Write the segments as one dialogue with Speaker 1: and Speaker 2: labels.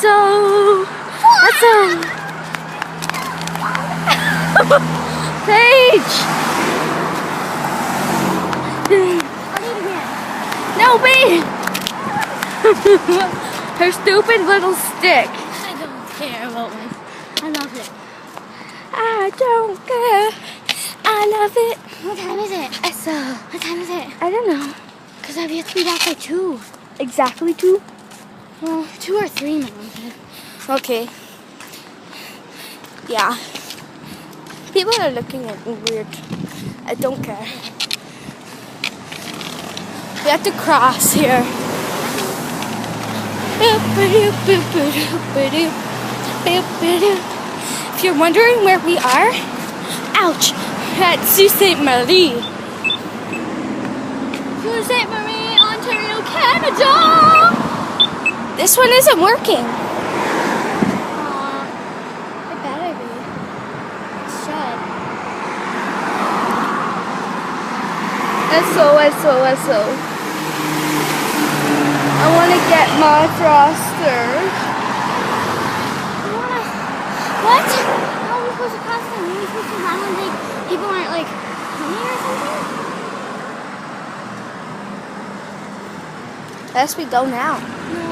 Speaker 1: Esso! Esso! Paige! No, wait! Her stupid little stick.
Speaker 2: I don't care about my... I love it.
Speaker 1: I don't care. I love it.
Speaker 2: What time is it?
Speaker 1: Esso.
Speaker 2: What time is it?
Speaker 1: I don't know.
Speaker 2: Because I have to be back by 2.
Speaker 1: Exactly 2?
Speaker 2: Well, 2 or 3 now.
Speaker 1: Okay. Yeah. People are looking at me weird. I don't care. We have to cross here. If you're wondering where we are, ouch, at Sault Ste. Marie.
Speaker 2: Sault Ste. Marie, Ontario, Canada!
Speaker 1: This one isn't working.
Speaker 2: It better be. It should.
Speaker 1: Esso. I want to get my Froster.
Speaker 2: What? How are we supposed to cross them? Are we supposed to run when people aren't like coming or something?
Speaker 1: Yes, we go now.
Speaker 2: No.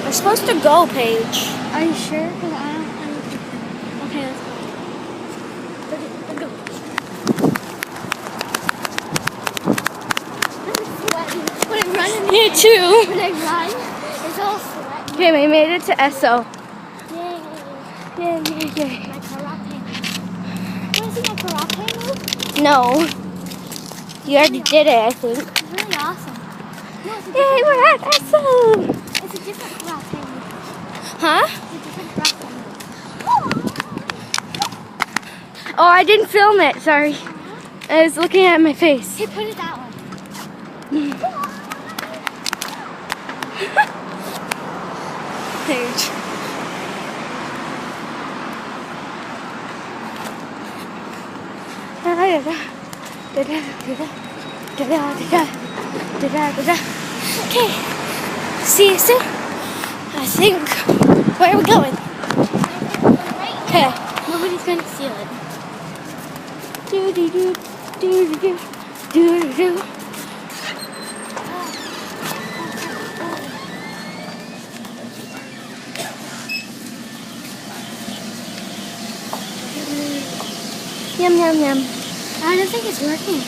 Speaker 1: We're supposed to go, Paige.
Speaker 2: Are you sure? Because I don't think. Okay, let's go. Let's go. I'm sweating. When I run in the
Speaker 1: Me too.
Speaker 2: When I run, it's all sweat.
Speaker 1: Okay, we made it to Esso.
Speaker 2: Yay.
Speaker 1: Yay.
Speaker 2: My karate. You want to see my karate move?
Speaker 1: No. You already did it, I think.
Speaker 2: It's really awesome. No, it's a
Speaker 1: Yay,
Speaker 2: different,
Speaker 1: we're at Esso.
Speaker 2: it's a different karate move.
Speaker 1: Huh?
Speaker 2: It's a different karate move.
Speaker 1: Oh, I didn't film it. Sorry. I was looking at my face.
Speaker 2: Hey, put it that way.
Speaker 1: Paige. Okay. See you soon. I think. Where are we going? Okay.
Speaker 2: Nobody's gonna steal it.
Speaker 1: Do do do do do do do do. Yum yum yum.
Speaker 2: I don't think it's working.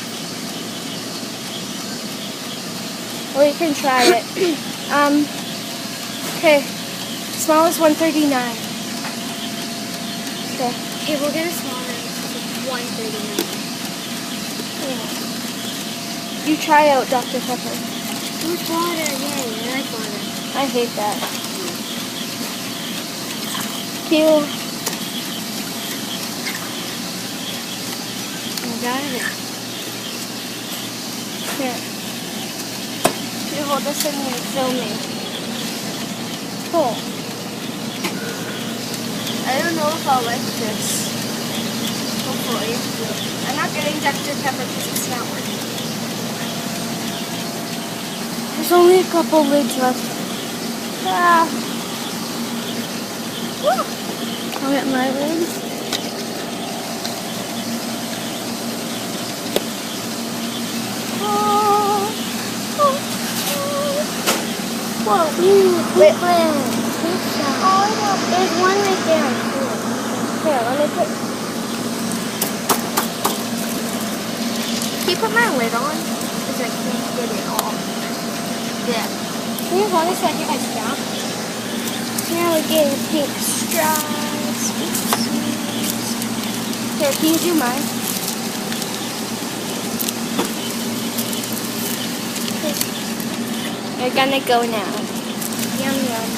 Speaker 1: Well, you can try it. Okay. Small is 139. Okay.
Speaker 2: Okay, we'll get a smaller. It's 139.
Speaker 1: Yeah. You try out Dr. Pepper.
Speaker 2: Too much water. Yay, I like water.
Speaker 1: I hate that. Cute.
Speaker 2: I got it.
Speaker 1: Here. You hold this and you film me. Cool. I don't know if I'll like this. Hopefully. I'm not getting Dr. Pepper because it's not working. There's only a couple lids left. Ah. Woo. I'll get my lids.
Speaker 2: Whoa,
Speaker 1: Wait.
Speaker 2: There's one right there.
Speaker 1: Here, let me put. Can you put my lid on? Because I can't get it off. Yeah.
Speaker 2: Can you hold it so I get my straw?
Speaker 1: Now we're getting pink straws. Here, can you do mine? We're gonna go now. Yum yum.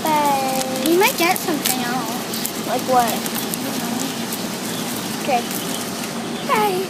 Speaker 1: Bye.
Speaker 2: You might get something else.
Speaker 1: Like what? Okay. Bye.